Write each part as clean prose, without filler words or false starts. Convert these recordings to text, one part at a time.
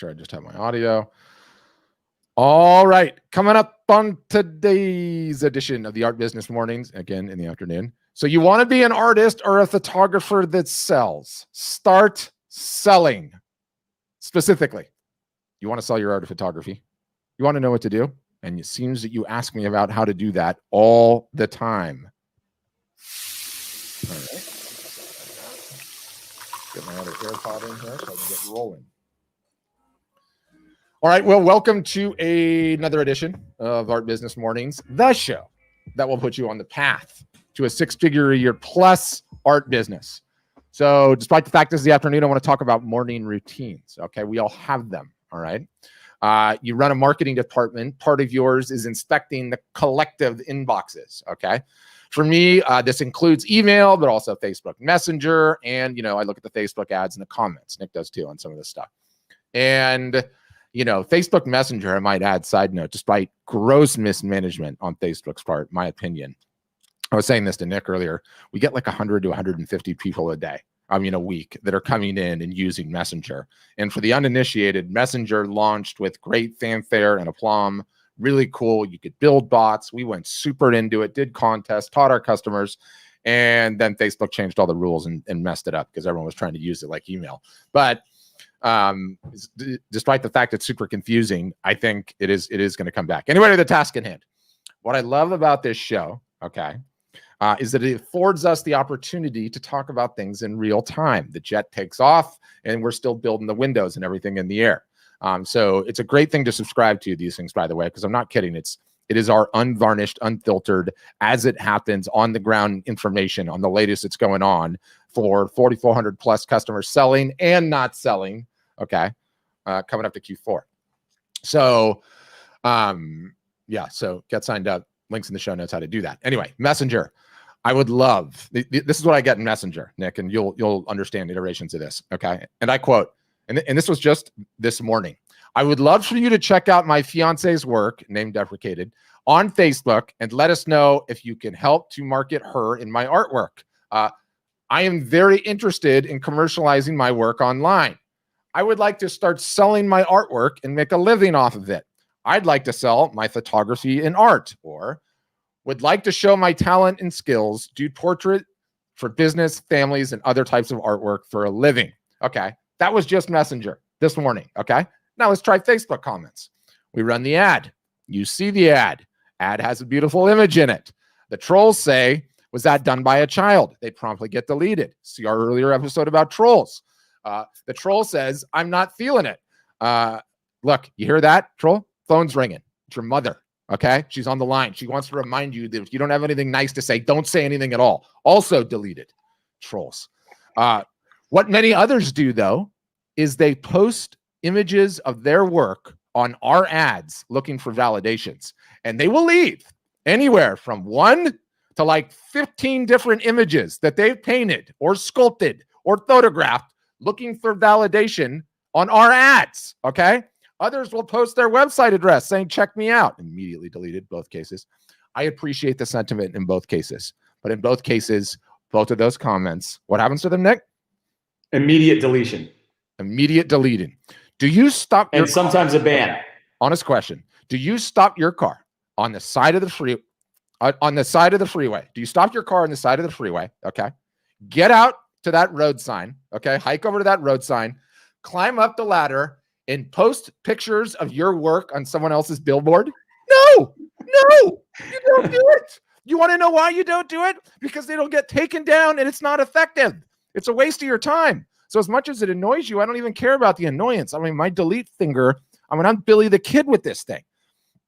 Sure, I just have my audio. All right. Coming up on today's edition of the Art Business Mornings, again in the afternoon. So you want to be an artist or a photographer that sells. Start selling. Specifically, you want to sell your art or photography. You want to know what to do. And it seems that you ask me about how to do that all the time. All right. Get my other AirPod in here so I can get rolling. All right, well, welcome to another edition of Art Business Mornings, the show that will put you on the path to a six-figure-a-year plus art business. So despite the fact this is the afternoon, I want to talk about morning routines, okay? We all have them, all right? You run a marketing department. Part of yours is inspecting the collective inboxes, okay? For me, this includes email, but also Facebook Messenger, and, I look at the Facebook ads and the comments. Nick does too on some of this stuff. And Facebook Messenger, I might add, side note, despite gross mismanagement on Facebook's part, my opinion. I was saying this to Nick earlier. We get like 100 to 150 people a week that are coming in and using Messenger. And for the uninitiated, Messenger launched with great fanfare and aplomb. Really cool. You could build bots. We went super into it, did contests, taught our customers. And then Facebook changed all the rules and messed it up because everyone was trying to use it like email. But despite the fact it's super confusing, I think it is going to come back. Anyway, to the task in hand. What I love about this show, okay, is that it affords us the opportunity to talk about things in real time. The jet takes off and we're still building the windows and everything in the air. So it's a great thing to subscribe to these things, by the way, because I'm not kidding. It is our unvarnished, unfiltered, as it happens, on the ground information on the latest that's going on for 4,400 plus customers selling and not selling. Okay. Coming up to Q4. So, so get signed up. Links in the show notes how to do that. Anyway, Messenger. I would love, this is what I get in Messenger, Nick, and you'll understand iterations of this. Okay. And I quote, and this was just this morning. I would love for you to check out my fiance's work, name deprecated, on Facebook and let us know if you can help to market her in my artwork. I am very interested in commercializing my work online. I would like to start selling my artwork and make a living off of it. I'd like to sell my photography and art, or would like to show my talent and skills, do portrait for business, families, and other types of artwork for a living. Okay, that was just Messenger this morning, okay? Now let's try Facebook comments. We run the ad. You see the ad. Ad has a beautiful image in it. The trolls say, was that done by a child? They promptly get deleted. See our earlier episode about trolls. The troll says, I'm not feeling it. Look, you hear that, troll? Phone's ringing. It's your mother, okay? She's on the line. She wants to remind you that if you don't have anything nice to say, don't say anything at all. Also deleted. Trolls. What many others do, though, is they post images of their work on our ads looking for validations. And they will leave anywhere from 1 to like 15 different images that they've painted or sculpted or photographed looking for validation on our ads, okay? Others will post their website address saying, check me out. Immediately deleted, both cases. I appreciate the sentiment in both cases. But in both cases, both of those comments, what happens to them, Nick? Immediate deletion. Immediate deleting. Do you stop and sometimes a ban? Honest question. Do you stop your car on the side of the freeway? Do you stop your car on the side of the freeway? Okay. Get out to that road sign. Okay. Hike over to that road sign, climb up the ladder, and post pictures of your work on someone else's billboard? No, you don't do it. You want to know why you don't do it? Because they don't get taken down and it's not effective. It's a waste of your time. So as much as it annoys you, I don't even care about the annoyance. I mean, my delete finger, I'm Billy the Kid with this thing.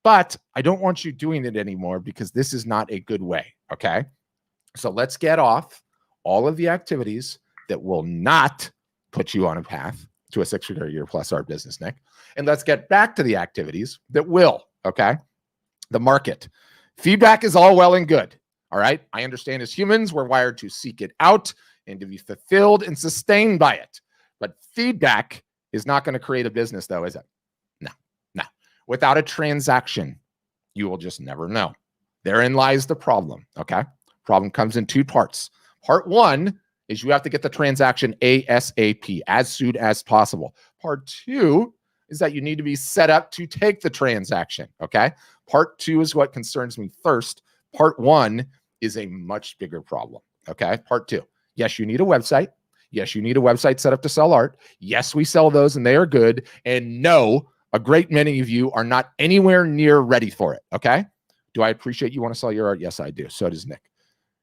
But I don't want you doing it anymore because this is not a good way, okay? So let's get off all of the activities that will not put you on a path to a six-figure-a-year plus art business, Nick. And let's get back to the activities that will, okay? The market. Feedback is all well and good, all right? I understand as humans, we're wired to seek it out and to be fulfilled and sustained by it. But feedback is not going to create a business, though, is it? No. Without a transaction, you will just never know. Therein lies the problem, okay? Problem comes in two parts. Part one is you have to get the transaction ASAP, as soon as possible. Part two is that you need to be set up to take the transaction. Okay. Part 2 is what concerns me first. Part 1 is a much bigger problem. Okay. Part 2. Yes, you need a website. Yes, you need a website set up to sell art. Yes, we sell those and they are good. And no, a great many of you are not anywhere near ready for it. Okay. Do I appreciate you want to sell your art? Yes, I do. So does Nick.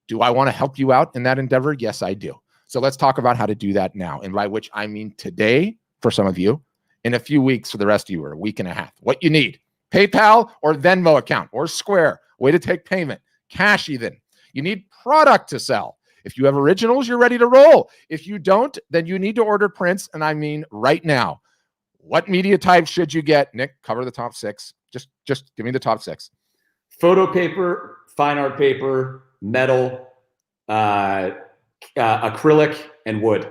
Do I want to help you out in that endeavor? Yes, I do. So let's talk about how to do that now. And by which I mean today for some of you, in a few weeks for the rest of you, or a week and a half. What you need: PayPal or Venmo account or Square, way to take payment, cash even. You need product to sell. If you have originals, you're ready to roll. If you don't, then you need to order prints. And I mean right now. What media type should you get? Nick, cover the top 6. Just give me the top 6. Photo paper, fine art paper, metal, acrylic, and wood.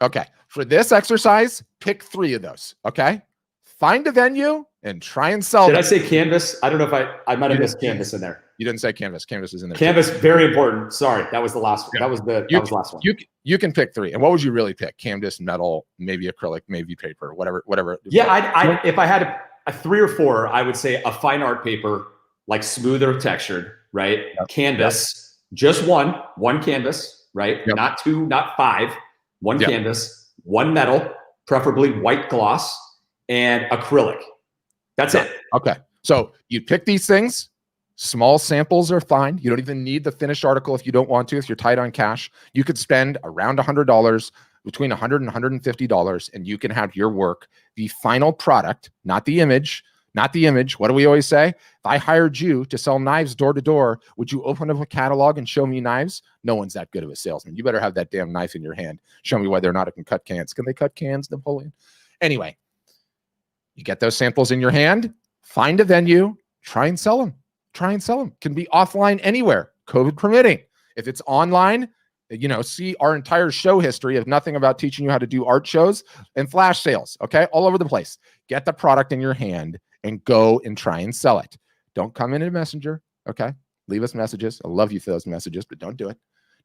Okay. For this exercise, pick 3 of those. Okay. Find a venue and try and sell. Did I say canvas? I don't know if I might have missed canvas in there. You didn't say canvas. Canvas is in there. Canvas, very important. Sorry, that was the last one. Yeah. That was the last one. You can pick 3. And what would you really pick? Canvas, metal, maybe acrylic, maybe paper, whatever. Yeah, I if I had a 3 or 4, I would say a fine art paper, like smoother textured, right? Yep. Canvas, yep. Just one canvas, right? Yep. Not 2, not 5. One canvas, one metal, preferably white gloss, and acrylic. That's it. Okay. So you pick these things. Small samples are fine. You don't even need the finished article if you don't want to. If you're tight on cash, you could spend around $100, between $100 and $150, and you can have your work, the final product, not the image. Not the image. What do we always say? If I hired you to sell knives door to door, would you open up a catalog and show me knives? No one's that good of a salesman. You better have that damn knife in your hand. Show me whether or not it can cut cans. Can they cut cans, Napoleon? Anyway, you get those samples in your hand, find a venue, try and sell them. Try and sell them. Can be offline anywhere, COVID permitting. If it's online, see our entire show history of nothing about teaching you how to do art shows and flash sales, okay? All over the place. Get the product in your hand and go and try and sell it. Don't come in a messenger, okay? Leave us messages. I love you for those messages, but don't do it.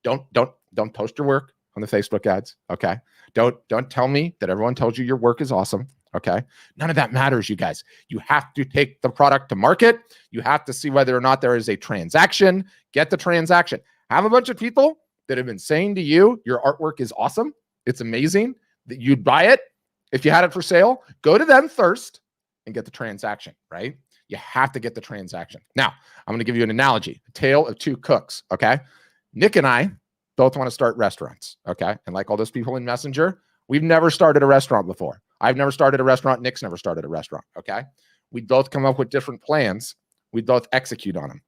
Don't post your work on the Facebook ads, okay? Don't tell me that everyone tells you your work is awesome, okay? None of that matters, you guys. You have to take the product to market. You have to see whether or not there is a transaction. Get the transaction. Have a bunch of people that have been saying to you, your artwork is awesome. It's amazing that you'd buy it. If you had it for sale, go to them first and get the transaction, right? You have to get the transaction. Now, I'm going to give you an analogy, a tale of 2 cooks, okay? Nick and I both want to start restaurants, okay? And like all those people in Messenger, we've never started a restaurant before. I've never started a restaurant. Nick's never started a restaurant, okay? We both come up with different plans. We both execute on them.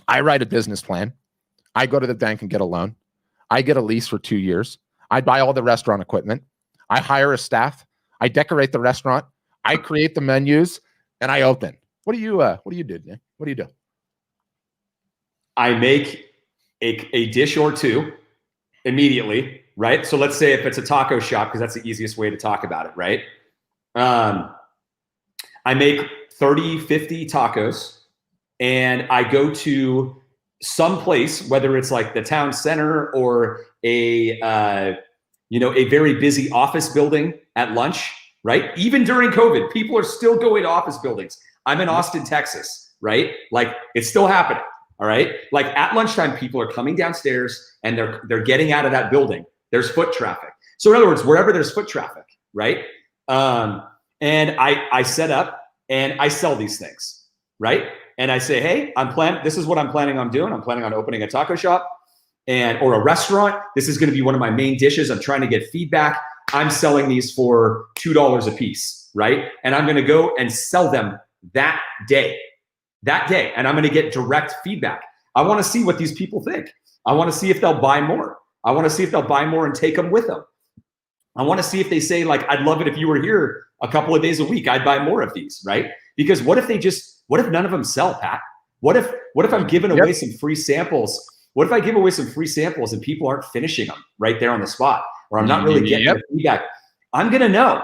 I write a business plan. I go to the bank and get a loan. I get a lease for 2 years. I buy all the restaurant equipment. I hire a staff. I decorate the restaurant. I create the menus and I open. What do you do, Nick? What do you do? I make a dish or 2 immediately, right? So let's say if it's a taco shop, because that's the easiest way to talk about it, right? I make 30, 50 tacos and I go to some place, whether it's like the town center or a very busy office building at lunch, right? Even during COVID, people are still going to office buildings. I'm in Austin, Texas, right? Like it's still happening. All right. Like at lunchtime, people are coming downstairs and they're getting out of that building. There's foot traffic. So in other words, wherever there's foot traffic, right? And I set up and I sell these things, right? And I say, hey, this is what I'm planning on doing. I'm planning on opening a taco shop or a restaurant. This is going to be one of my main dishes. I'm trying to get feedback. I'm selling these for $2 a piece, right? And I'm going to go and sell them that day. And I'm going to get direct feedback. I want to see what these people think. I want to see if they'll buy more. I want to see if they'll buy more and take them with them. I want to see if they say like, I'd love it if you were here a couple of days a week. I'd buy more of these, right? Because what if none of them sell, Pat? What if I'm giving away some free samples? What if I give away some free samples and people aren't finishing them right there on the spot, or I'm not really getting the feedback? I'm going to know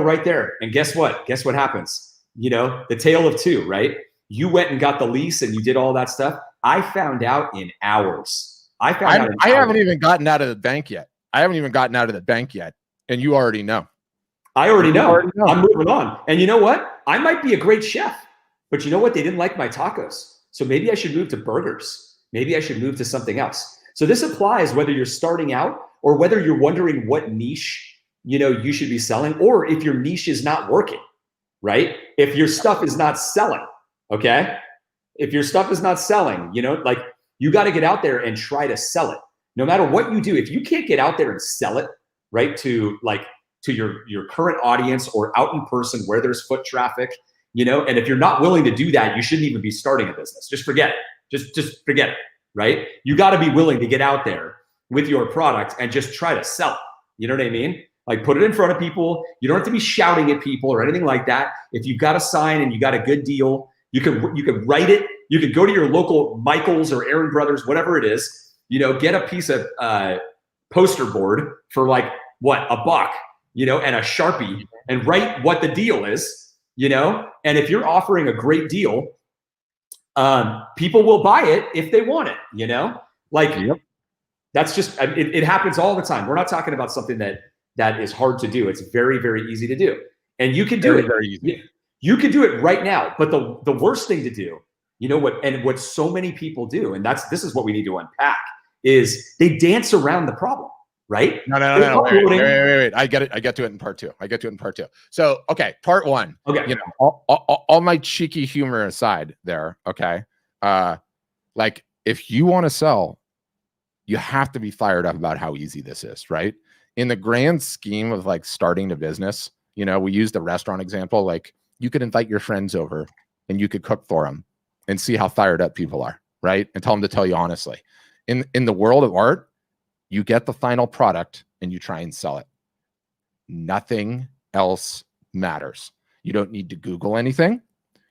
right there. And guess what? Guess what happens? The tale of 2, right? You went and got the lease and you did all that stuff. I found out in hours. I haven't even gotten out of the bank yet. And you already know. I already You know. already know. I'm moving on. And you know what? I might be a great chef, but you know what? They didn't like my tacos. So maybe I should move to burgers. Maybe I should move to something else. So this applies whether you're starting out or whether you're wondering what niche, you should be selling, or if your niche is not working, right? If your stuff is not selling, okay? If your stuff is not selling, like you got to get out there and try to sell it. No matter what you do, if you can't get out there and sell it, right, to your current audience or out in person where there's foot traffic, and if you're not willing to do that, you shouldn't even be starting a business. Just forget it. Just forget it, right? You got to be willing to get out there with your product and just try to sell it. You know what I mean? Like put it in front of people. You don't have to be shouting at people or anything like that. If you've got a sign and you got a good deal, you could write it. You could go to your local Michaels or Aaron Brothers, whatever it is, get a piece of poster board for like what, $1, and a Sharpie, and write what the deal is, and if you're offering a great deal, people will buy it if they want it, like Yep. that's just, it happens all the time. We're not talking about something that is hard to do. It's very, very easy to do. And you can do it. Very easy. You can do it right now. But the worst thing to do, what so many people do, and this is what we need to unpack, is they dance around the problem, right? No. Wait. I get to it in part two. So, okay, part one. Okay. All my cheeky humor aside there, okay? Like, if you want to sell, you have to be fired up about how easy this is, right? In the grand scheme of like starting a business, we use the restaurant example. Like, you could invite your friends over and you could cook for them and see how fired up people are, right? And tell them to tell you honestly. In the world of art, you get the final product and you try and sell it. Nothing else matters. You don't need to Google anything.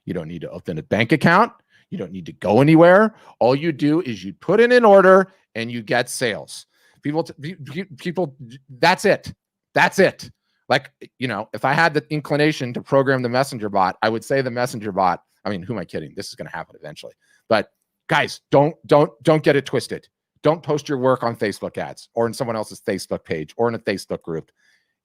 You don't need to open a bank account. You don't need to go anywhere. All you do is you put in an order and you get sales. People, that's it. That's it. Like, if I had the inclination to program the messenger bot, I would say the messenger bot, I mean, who am I kidding? This is going to happen eventually. But guys, don't get it twisted. Don't post your work on Facebook ads or in someone else's Facebook page or in a Facebook group.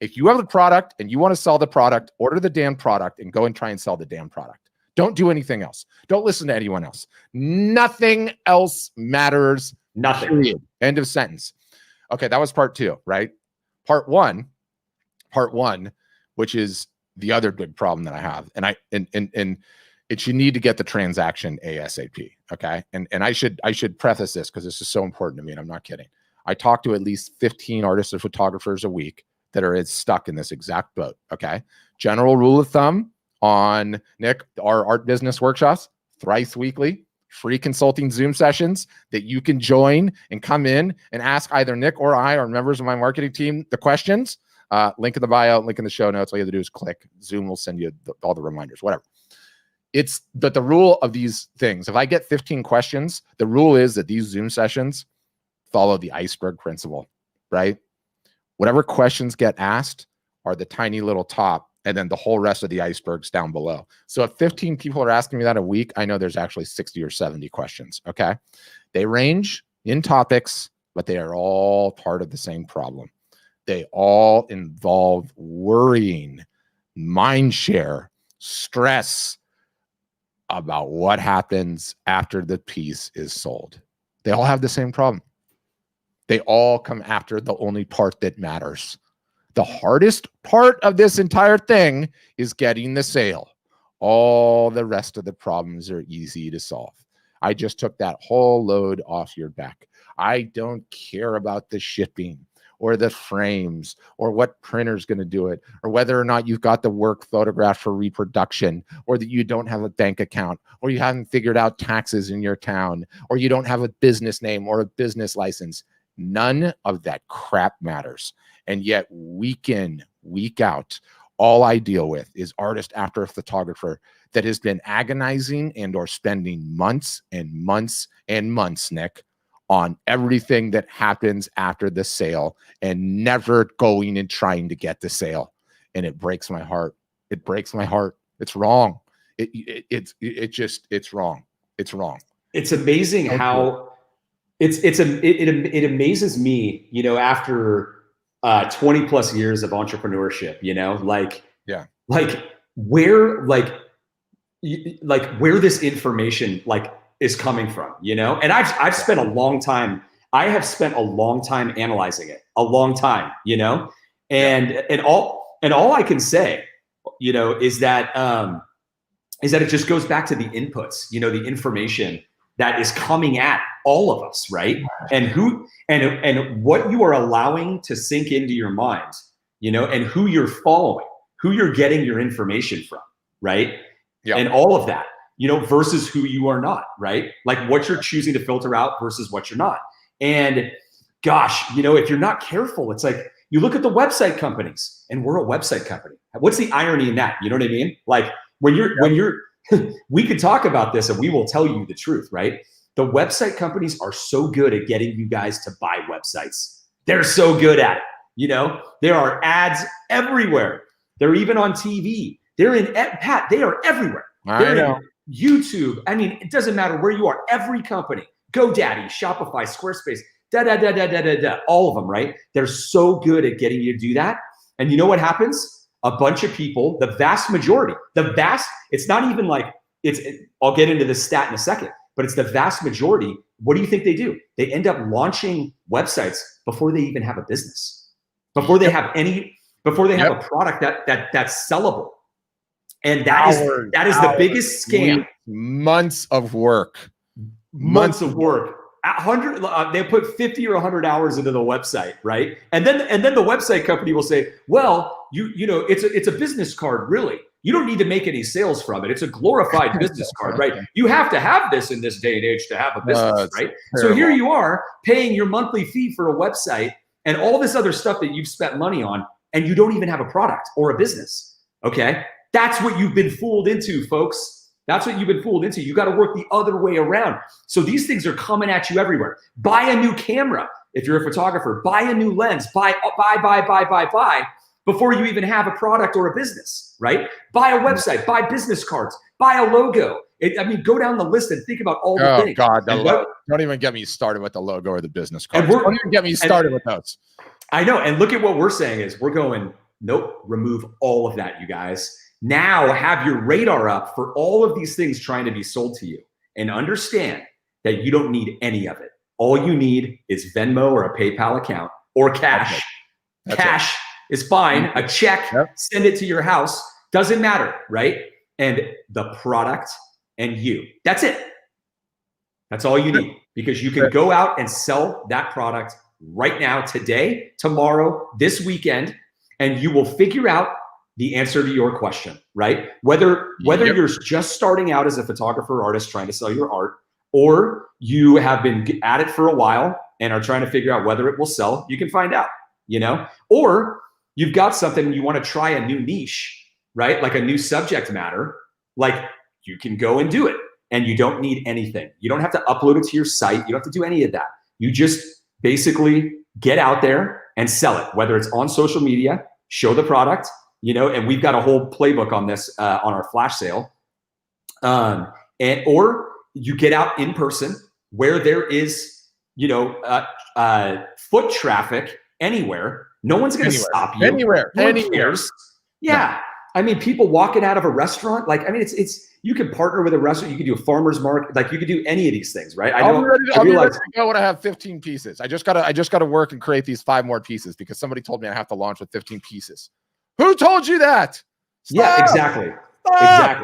If you have a product and you want to sell the product, order the damn product and go and try and sell the damn product. Don't do anything else. Don't listen to anyone else. Nothing else matters. Nothing. Period. End of sentence. Okay, that was part two, right? Part one, which is the other big problem that I have, and it's you need to get the transaction ASAP. Okay, and I should preface this because this is so important to me, and I'm not kidding. I talk to at least 15 artists or photographers a week that are stuck in this exact boat. Okay, general rule of thumb on Nick, our art business workshops, thrice weekly, free consulting Zoom sessions that you can join and come in and ask either Nick or I or members of my marketing team the questions. Link in the bio, link in the show notes. All you have to do is click. Zoom will send you all the reminders, whatever. It's that the rule of these things, if I get 15 questions, the rule is that these Zoom sessions follow the iceberg principle, right? Whatever questions get asked are the tiny little top, and then the whole rest of the iceberg's down below. So if 15 people are asking me that a week, I know there's actually 60 or 70 questions, okay? They range in topics, but they are all part of the same problem. They all involve worrying, mind share, stress about what happens after the piece is sold. They all have the same problem. They all come after the only part that matters. The hardest part of this entire thing is getting the sale. All the rest of the problems are easy to solve. I just took that whole load off your back. I don't care about the shipping or the frames or what printer's going to do it or whether or not you've got the work photographed for reproduction or that you don't have a bank account or you haven't figured out taxes in your town or you don't have a business name or a business license. None of that crap matters. And yet week in, week out, all I deal with is artist after a photographer that has been agonizing and or spending months and months and months, Nick, on everything that happens after the sale and never going and trying to get the sale. And it breaks my heart. It breaks my heart. It's wrong. It's wrong. It's wrong. It's amazing how it amazes me, after 20 plus years of entrepreneurship, you know, like, Yeah. like where, like where this information like is coming from, you know? And I've spent a long time. I have spent a long time analyzing it, a long time, you know? And all I can say, you know, is that it just goes back to the inputs, you know, the information that is coming at all of us, right? And what you are allowing to sink into your mind, you know, and who you're following, who you're getting your information from, right? Yeah. And all of that, you know, versus who you are not, right? Like what you're choosing to filter out versus what you're not. And gosh, you know, if you're not careful, it's like you look at the website companies, and we're a website company. What's the irony in that? You know what I mean? Like when you're we could talk about this and we will tell you the truth, right? The website companies are so good at getting you guys to buy websites. They're so good at it. You know, there are ads everywhere. They're even on TV. They're in, Pat, they are everywhere. They're in YouTube. I mean, it doesn't matter where you are. Every company, GoDaddy, Shopify, Squarespace, all of them, right? They're so good at getting you to do that. And you know what happens? A bunch of people, the vast majority, it's not even like, I'll get into this stat in a second, but it's the vast majority. What do you think they do? They end up launching websites before they even have a business, before they have a product that's sellable. And that is the biggest scam. Months of work. Months of work. They put 50 or 100 hours into the website, right? And then the website company will say, well, you know, it's a business card, really. You don't need to make any sales from it. It's a glorified business card, right? You have to have this in this day and age to have a business, right? So here you are paying your monthly fee for a website and all this other stuff that you've spent money on, and you don't even have a product or a business, okay? That's what you've been fooled into, folks. That's what you've been fooled into. You got to work the other way around. So these things are coming at you everywhere. Buy a new camera. If you're a photographer, buy a new lens, buy before you even have a product or a business, right? Buy a website, buy business cards, buy a logo. I mean, go down the list and think about all the things. Oh God, don't even get me started with the logo or the business cards. Don't even get me started with those. I know, and look at what we're saying is we're going, nope, remove all of that, you guys. Now have your radar up for all of these things trying to be sold to you, and understand that you don't need any of it. All you need is Venmo or a PayPal account or cash. Cash is fine. A check, send it to your house. Doesn't matter, right? And the product and you. That's it. That's all you need, because you can go out and sell that product right now, today, tomorrow, this weekend, and you will figure out the answer to your question, right? Whether you're just starting out as a photographer or artist trying to sell your art, or you have been at it for a while and are trying to figure out whether it will sell, you can find out, you know? Or you've got something, you want to try a new niche, right? Like a new subject matter, like you can go and do it, and you don't need anything. You don't have to upload it to your site. You don't have to do any of that. You just basically get out there and sell it, whether it's on social media, show the product, you know, and we've got a whole playbook on this on our flash sale. Or you get out in person where there is, you know, foot traffic anywhere. No one's going to stop you. Anywhere. Yeah. I mean, people walking out of a restaurant, like, I mean, it's you can partner with a restaurant, you can do a farmer's market, like you could do any of these things, right? I'll be ready to go when I have 15 pieces. I just gotta work and create these 5 more pieces because somebody told me I have to launch with 15 pieces. Who told you that? Stop! Yeah, exactly. Stop!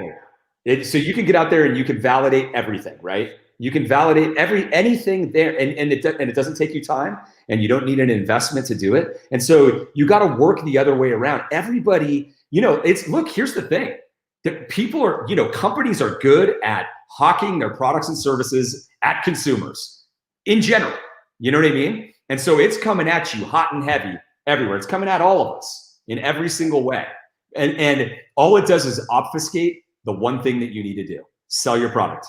Exactly. So you can get out there and you can validate everything, right? You can validate anything there, and it doesn't take you time, and you don't need an investment to do it. And so you got to work the other way around. Everybody, you know, look, here's the thing. That people are, you know, companies are good at hawking their products and services at consumers in general. You know what I mean? And so it's coming at you hot and heavy everywhere. It's coming at all of us in every single way. And all it does is obfuscate the one thing that you need to do: sell your product.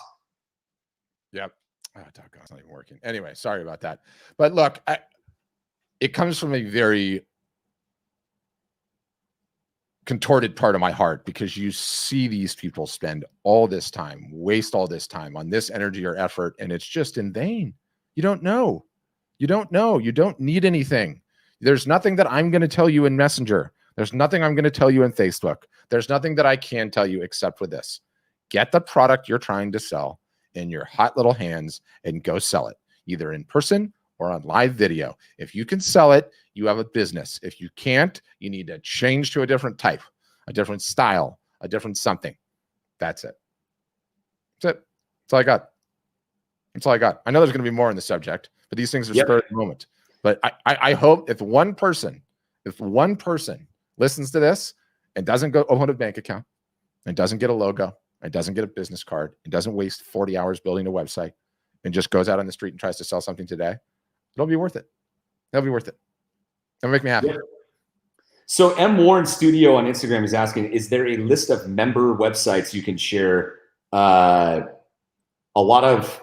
Yep. Oh, doggone, it's not even working. Anyway, sorry about that. But look, it comes from a very contorted part of my heart, because you see these people spend all this time, waste all this time on this energy or effort, and it's just in vain. You don't know. You don't know. You don't need anything. There's nothing that I'm going to tell you in Messenger. There's nothing I'm going to tell you in Facebook. There's nothing that I can tell you except for this. Get the product you're trying to sell in your hot little hands and go sell it, either in person or on live video. If you can sell it, you have a business. If you can't, you need to change to a different type, a different style, a different something. That's it. That's it. That's all I got. That's all I got. I know there's going to be more on the subject, but these things are spur of the moment. But I hope if one person listens to this and doesn't go open a bank account and doesn't get a logo and doesn't get a business card and doesn't waste 40 hours building a website and just goes out on the street and tries to sell something today, it'll be worth it. It'll be worth it. It'll make me happy. Yeah. So M. Warren Studio on Instagram is asking, is there a list of member websites you can share? A lot of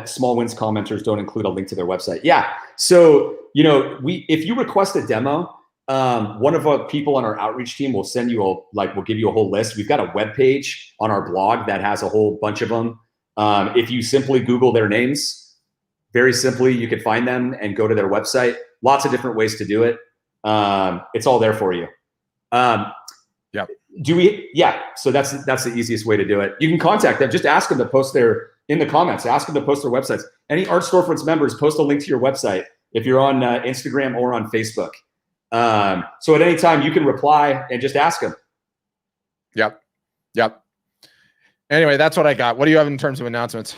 small wins commenters don't include a link to their website. Yeah. So, if you request a demo, one of our people on our outreach team will send you we'll give you a whole list. We've got a web page on our blog that has a whole bunch of them. If you simply Google their names, very simply, you can find them and go to their website. Lots of different ways to do it. It's all there for you. Yeah. So that's the easiest way to do it. You can contact them. Just ask them to post in the comments. Ask them to post their websites. Any Art Storefronts members, post a link to your website if you're on Instagram or on Facebook. So at any time you can reply and just ask them. Yep. Anyway, that's what I got. What do you have in terms of announcements?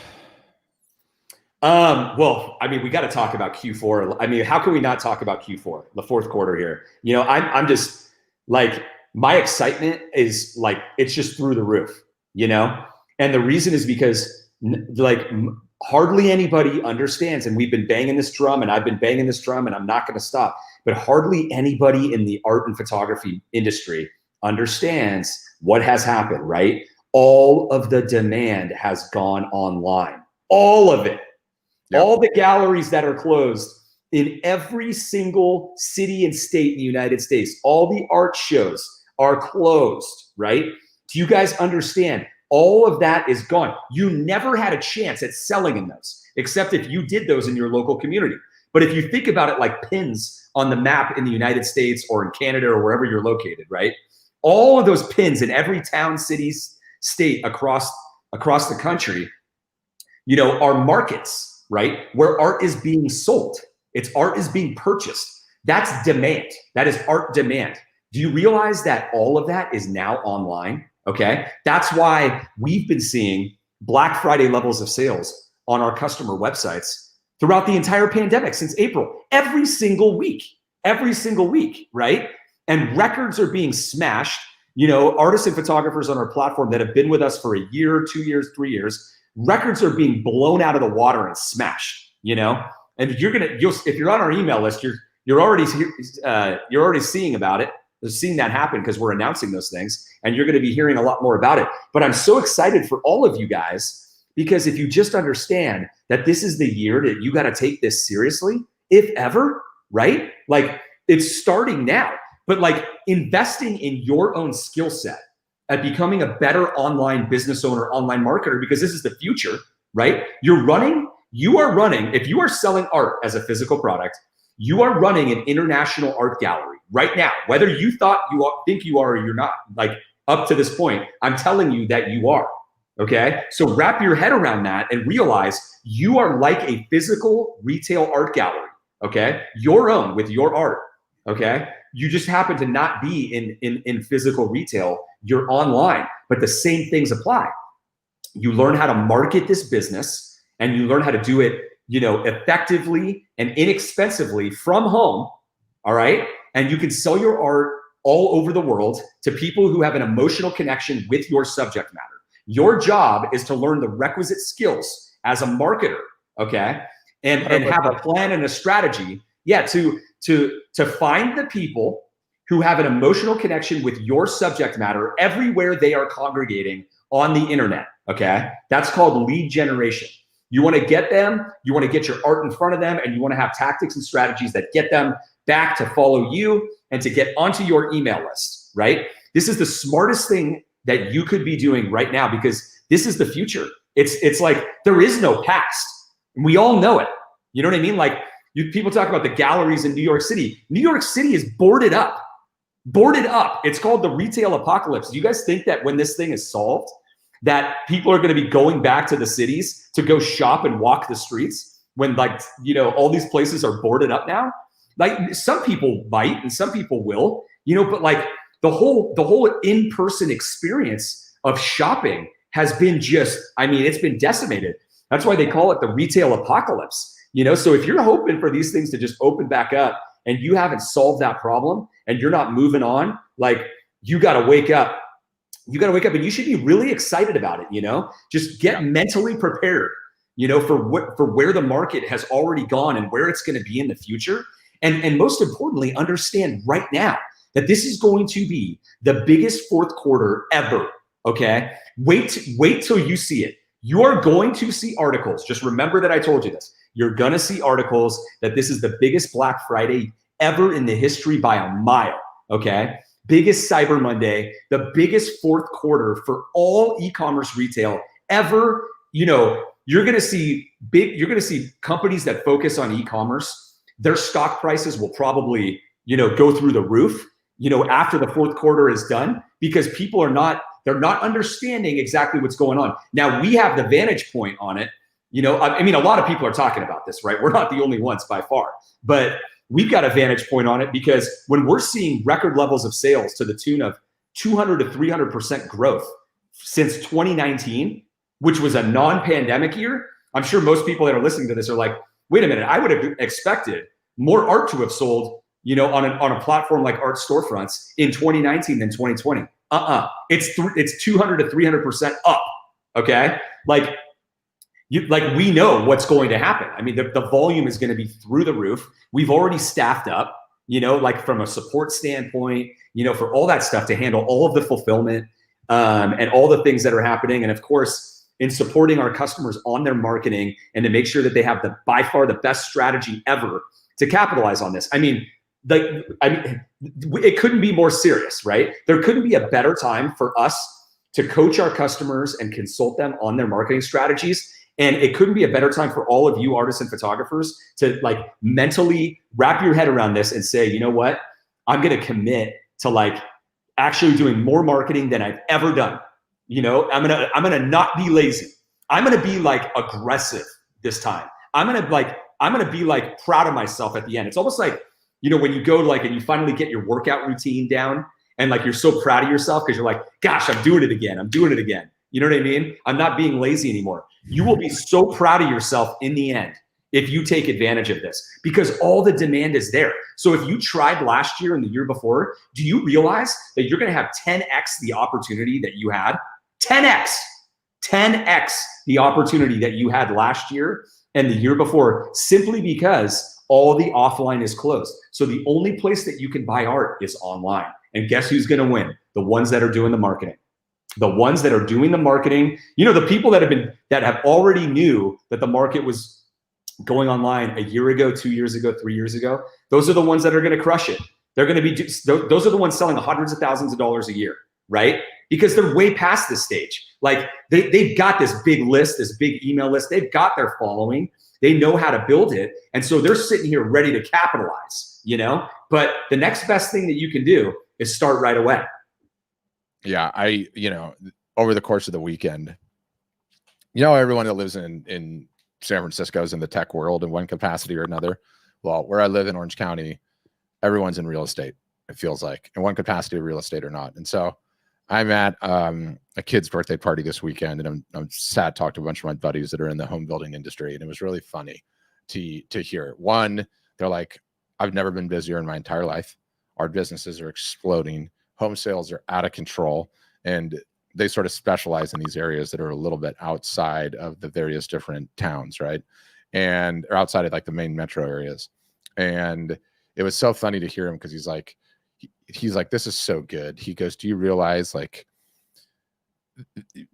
Well, we got to talk about Q4. How can we not talk about Q4, the fourth quarter here? I'm just like, my excitement is like, it's just through the roof, and the reason is because hardly anybody understands, and we've been banging this drum and I've been banging this drum and I'm not going to stop, but hardly anybody in the art and photography industry understands what has happened, right? All of the demand has gone online, all of it. Yep. All the galleries that are closed in every single city and state in the United States, all the art shows are closed, right? Do you guys understand? All of that is gone. You never had a chance at selling in those, except if you did those in your local community. But if you think about it like pins on the map in the United States or in Canada or wherever you're located, right? All of those pins in every town, city, state across the country, are markets, right? Where art is being sold. Art is being purchased. That's demand. That is art demand. Do you realize that all of that is now online? Okay. That's why we've been seeing Black Friday levels of sales on our customer websites throughout the entire pandemic since April, every single week, right? And records are being smashed. Artists and photographers on our platform that have been with us for a year, 2 years, 3 years, records are being blown out of the water and smashed, and if you're on our email list, you're already seeing about it. Seeing that happen because we're announcing those things, and you're going to be hearing a lot more about it. But I'm so excited for all of you guys, because if you just understand that this is the year that you got to take this seriously, if ever, right? Like, it's starting now, but like investing in your own skill set at becoming a better online business owner, online marketer, because this is the future, right? You are running, if you are selling art as a physical product, you are running an international art gallery right now, whether you think you are or you're not. Like, up to this point, I'm telling you that you are, okay? So wrap your head around that and realize you are like a physical retail art gallery, okay? Your own, with your art, okay? You just happen to not be in physical retail, you're online, but the same things apply. You learn how to market this business, and you learn how to do it effectively and inexpensively from home, all right? And you can sell your art all over the world to people who have an emotional connection with your subject matter. Your job is to learn the requisite skills as a marketer, okay? And have a plan and a strategy, to find the people who have an emotional connection with your subject matter everywhere they are congregating on the internet, okay? That's called lead generation. You want to get them, you want to get your art in front of them, and you want to have tactics and strategies that get them back to follow you and to get onto your email list, right? This is the smartest thing that you could be doing right now, because this is the future. It's like there is no past. We all know it. You know what I mean? Like, People talk about the galleries in New York City. New York City is boarded up. Boarded up. It's called the retail apocalypse. Do you guys think that when this thing is solved, that people are going to be going back to the cities to go shop and walk the streets when, like, you know, all these places are boarded up now? Like, some people might and some people will, you know, but like the whole in-person experience of shopping has been just, I mean, it's been decimated. That's why they call it the retail apocalypse. You know, so if you're hoping for these things to just open back up and you haven't solved that problem and you're not moving on, like, you got to wake up. You got to wake up, and you should be really excited about it. You know, just get mentally prepared, you know, for where the market has already gone and where it's going to be in the future. And most importantly, understand right now that this is going to be the biggest fourth quarter ever. Okay. Wait till you see it. You are going to see articles. Just remember that I told you this. You're going to see articles that this is the biggest Black Friday ever in the history by a mile. Okay. Biggest Cyber Monday, the biggest fourth quarter for all e-commerce retail ever. You know, you're going to see companies that focus on e-commerce, their stock prices will probably, you know, go through the roof, you know, after the fourth quarter is done, because people they're not understanding exactly what's going on. Now, we have the vantage point on it. You know, I mean, a lot of people are talking about this, right? We're not the only ones by far, but we've got a vantage point on it, because when we're seeing record levels of sales to the tune of 200 to 300% growth since 2019, which was a non-pandemic year, I'm sure most people that are listening to this are like, wait a minute, I would have expected more art to have sold, you know, on a platform like Art Storefronts in 2019 than 2020. It's 200 to 300% up. Okay, like we know what's going to happen. I mean, the volume is going to be through the roof. We've already staffed up, you know, like from a support standpoint, you know, for all that stuff to handle all of the fulfillment and all the things that are happening, and of course, in supporting our customers on their marketing and to make sure that they have by far the best strategy ever to capitalize on this. I mean, it couldn't be more serious, right? There couldn't be a better time for us to coach our customers and consult them on their marketing strategies. And it couldn't be a better time for all of you artists and photographers to like mentally wrap your head around this and say, you know what, I'm going to commit to like actually doing more marketing than I've ever done. You know, I'm going to not be lazy. I'm going to be like aggressive this time. I'm going to be like proud of myself at the end. It's almost like, you know, when you go like, and you finally get your workout routine down and like, you're so proud of yourself because you're like, gosh, I'm doing it again. I'm doing it again. You know what I mean? I'm not being lazy anymore. You will be so proud of yourself in the end if you take advantage of this, because all the demand is there. So if you tried last year and the year before, do you realize that you're going to have 10x the opportunity that you had? 10x the opportunity that you had last year and the year before, simply because all the offline is closed. So the only place that you can buy art is online. And guess who's going to win? The ones that are doing the marketing. The ones that are doing the marketing, you know, the people that have already knew that the market was going online a year ago, 2 years ago, 3 years ago, those are the ones that are going to crush it. They're going to be, those are the ones selling hundreds of thousands of dollars a year, right? Because they're way past this stage. Like they've got this big list, this big email list. They've got their following. They know how to build it. And so they're sitting here ready to capitalize, you know? But the next best thing that you can do is start right away. Yeah, you know, over the course of the weekend, you know, everyone that lives in San Francisco is in the tech world in one capacity or another. Well, where I live in Orange County, everyone's in real estate, it feels like, in one capacity of real estate or not. And so I'm at a kid's birthday party this weekend, and I'm sad to talk to a bunch of my buddies that are in the home building industry, and it was really funny to hear. One, they're like, I've never been busier in my entire life. Our businesses are exploding. Home sales are out of control, and they sort of specialize in these areas that are a little bit outside of the various different towns, right? And or outside of like the main metro areas. And it was so funny to hear him, because he's like, this is so good. He goes, do you realize, like,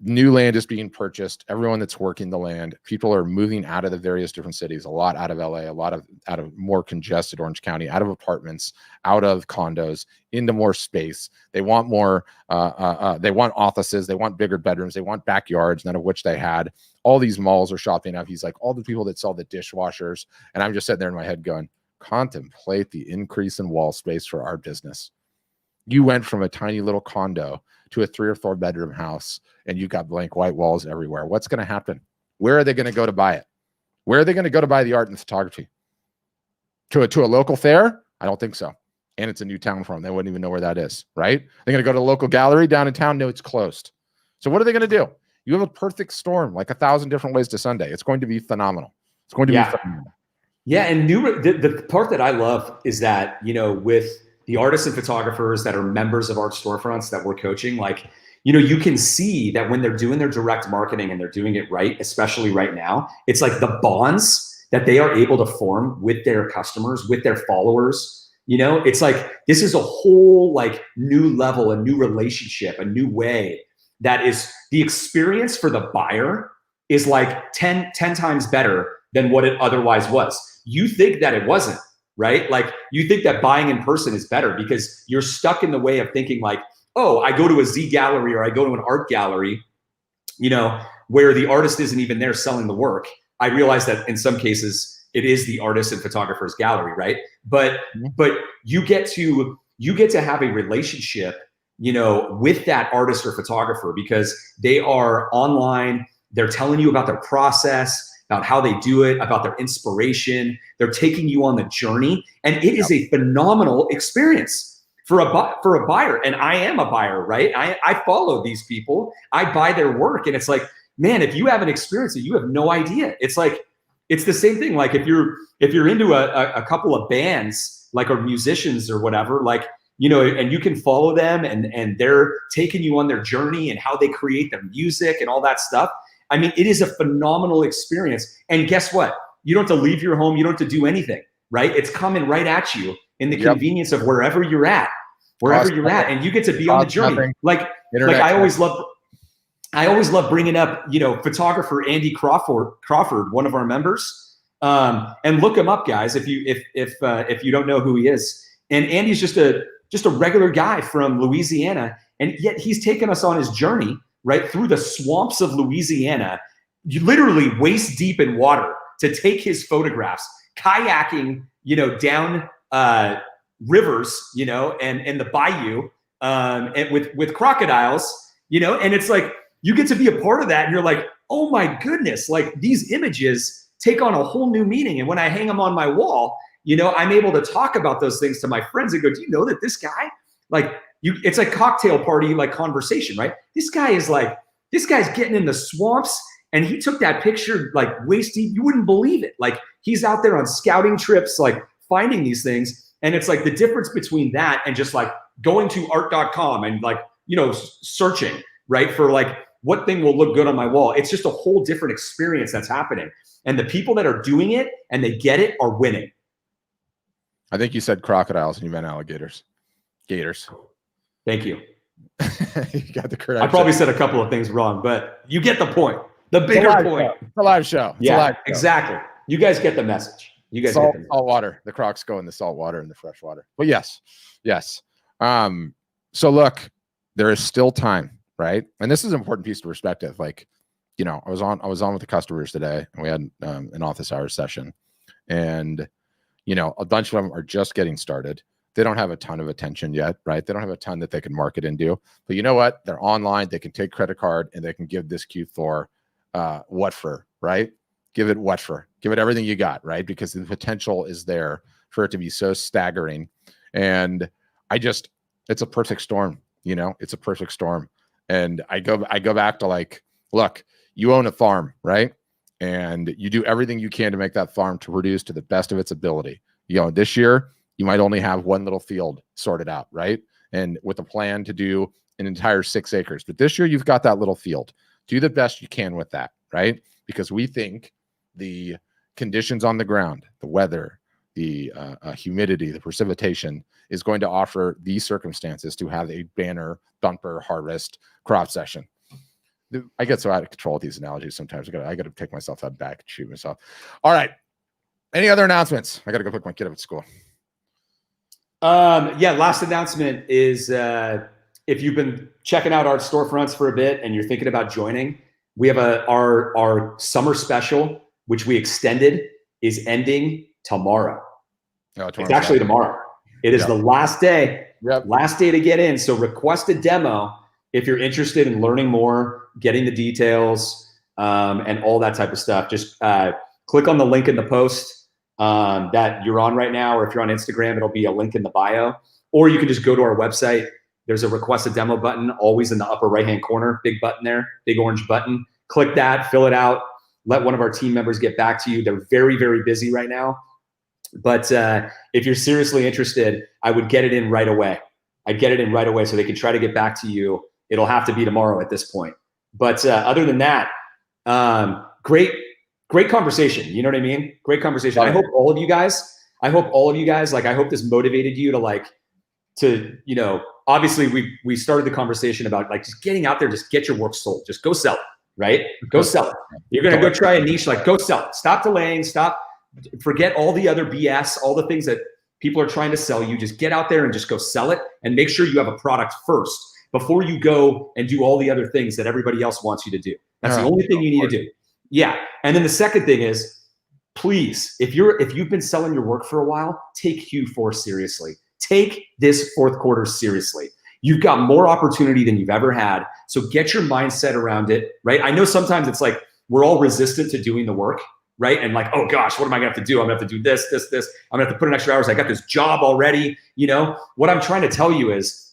new land is being purchased. Everyone that's working the land, people are moving out of the various different cities, a lot out of LA, a lot of out of more congested Orange County, out of apartments, out of condos, into more space. They want more, they want offices, they want bigger bedrooms, they want backyards, none of which they had. All these malls are shopping up. He's like, all the people that sell the dishwashers. And I'm just sitting there in my head going, contemplate the increase in wall space for our business. You went from a tiny little condo to a 3 or 4 bedroom house, and you got blank white walls everywhere. What's going to happen? Where are they going to go to buy it? Where are they going to go to buy the art and the photography? To a local fair? I don't think so. And it's a new town for them. They wouldn't even know where that is, right? They're going to go to a local gallery down in town. No, it's closed. So what are they going to do? You have a perfect storm, like 1,000 different ways to Sunday. It's going to be phenomenal. It's going to be phenomenal. Yeah, and the part that I love is that, you know, with the artists and photographers that are members of Art Storefronts that we're coaching, like, you know, you can see that when they're doing their direct marketing and they're doing it right, especially right now, it's like the bonds that they are able to form with their customers, with their followers. You know, it's like, this is a whole like new level, a new relationship, a new way that is the experience for the buyer is like 10 times better than what it otherwise was. You think that it wasn't, right? Like you think that buying in person is better because you're stuck in the way of thinking like, oh, I go to a Z gallery or I go to an art gallery, you know, where the artist isn't even there selling the work. I realize that in some cases it is the artist and photographer's gallery, right? But you get to have a relationship, you know, with that artist or photographer because they are online. They're telling you about their process, about how they do it, about their inspiration. They're taking you on the journey, and it is a phenomenal experience for a buyer. And I am a buyer, right? I follow these people. I buy their work, and it's like, man, if you haven't experienced it, you have no idea. It's like, it's the same thing. Like if you're into a couple of bands, like or musicians or whatever, like, you know, and you can follow them and they're taking you on their journey and how they create their music and all that stuff. I mean, it is a phenomenal experience. And guess what? You don't have to leave your home. You don't have to do anything, right? It's coming right at you in the convenience of wherever you're at, and you get to be on the journey. Like I always love bringing up, you know, photographer Andy Crawford, one of our members, and look him up, guys, if you don't know who he is. And Andy's just a regular guy from Louisiana, and yet he's taken us on his journey right through the swamps of Louisiana, literally waist deep in water, to take his photographs, kayaking, you know, down rivers, you know, and the bayou, and with crocodiles, you know, and it's like you get to be a part of that, and you're like, oh my goodness, like these images take on a whole new meaning. And when I hang them on my wall, you know, I'm able to talk about those things to my friends and go, do you know that this guy, like, it's a cocktail party, like conversation, right? This guy's getting in the swamps, and he took that picture like waist deep. You wouldn't believe it. Like he's out there on scouting trips, like finding these things. And it's like the difference between that and just like going to art.com and like, you know, searching, right, for like what thing will look good on my wall. It's just a whole different experience that's happening. And the people that are doing it and they get it are winning. I think you said crocodiles and you meant alligators. Gators. Thank you. You got the correct. I probably said a couple of things wrong, but you get the point. The bigger point. It's a live show. Exactly. You guys get the message. You guys get the message. Salt water. The crocs go in the salt water and the fresh water. But yes. So look, there is still time, right? And this is an important piece of perspective. Like, you know, I was on with the customers today, and we had an office hours session, and you know, a bunch of them are just getting started. They don't have a ton of attention yet, right? They don't have a ton that they can market into. But you know what? They're online. They can take credit card and they can give this Q4 what for, right? Give it what for. Give it everything you got, right? Because the potential is there for it to be so staggering. And it's a perfect storm, you know? It's a perfect storm. And I go back to like, look, you own a farm, right? And you do everything you can to make that farm to produce to the best of its ability. You know, this year, you might only have one little field sorted out, right? And with a plan to do an entire 6 acres. But this year, you've got that little field. Do the best you can with that, right? Because we think the conditions on the ground, the weather, the humidity, the precipitation is going to offer these circumstances to have a banner bumper harvest crop session. I get so out of control with these analogies sometimes. I gotta take myself out back and shoot myself. All right. Any other announcements? I gotta go pick my kid up at school. Yeah, last announcement is if you've been checking out our storefronts for a bit and you're thinking about joining, we have our summer special, which we extended, is ending tomorrow. No, it's actually tomorrow. It is the last day. Last day to get in. So request a demo if you're interested in learning more, getting the details, and all that type of stuff. Just click on the link in the post that you're on right now, or if you're on Instagram, it'll be a link in the bio. Or you can just go to our website. There's a request a demo button, always in the upper right-hand corner, big button there, big orange button. Click that, fill it out, let one of our team members get back to you. They're very, very busy right now. But if you're seriously interested, I would get it in right away. I'd get it in right away so they can try to get back to you. It'll have to be tomorrow at this point. But other than that, great conversation. You know what I mean? Great conversation. I hope all of you guys, I hope this motivated you to, you know, obviously we started the conversation about like just getting out there, just get your work sold, just go sell it, right? Go sell it. You're going to go try a niche, like go sell it. Stop delaying, forget all the other BS, all the things that people are trying to sell you. Just get out there and just go sell it, and make sure you have a product first before you go and do all the other things that everybody else wants you to do. That's the only thing you need to do. Yeah. And then the second thing is, please, if you've been selling your work for a while, take Q4 seriously. Take this fourth quarter seriously. You've got more opportunity than you've ever had. So get your mindset around it, right? I know sometimes it's like we're all resistant to doing the work, right? And like, oh gosh, what am I gonna have to do? I'm gonna have to do this. I'm gonna have to put in extra hours. I got this job already. You know, what I'm trying to tell you is,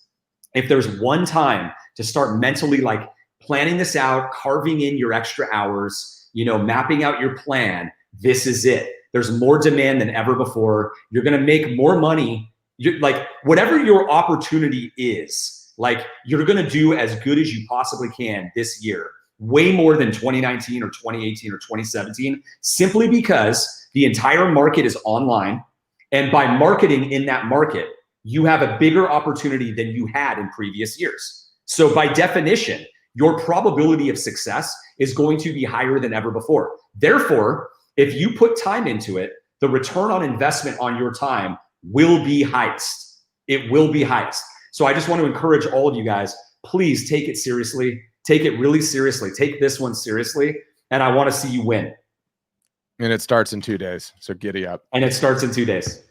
if there's one time to start mentally like planning this out, carving in your extra hours, you know, mapping out your plan, this is it. There's more demand than ever before. You're gonna make more money. Like whatever your opportunity is, like you're gonna do as good as you possibly can this year. Way more than 2019 or 2018 or 2017, simply because the entire market is online. And by marketing in that market, you have a bigger opportunity than you had in previous years. So by definition, your probability of success is going to be higher than ever before. Therefore, if you put time into it, the return on investment on your time will be highest. It will be highest. So I just want to encourage all of you guys, please take it seriously. Take it really seriously. Take this one seriously. And I want to see you win. And it starts in 2 days. So giddy up. And it starts in 2 days.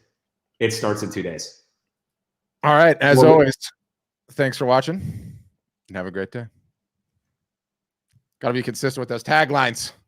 It starts in 2 days. All right. As always, thanks for watching and have a great day. Got to be consistent with those taglines.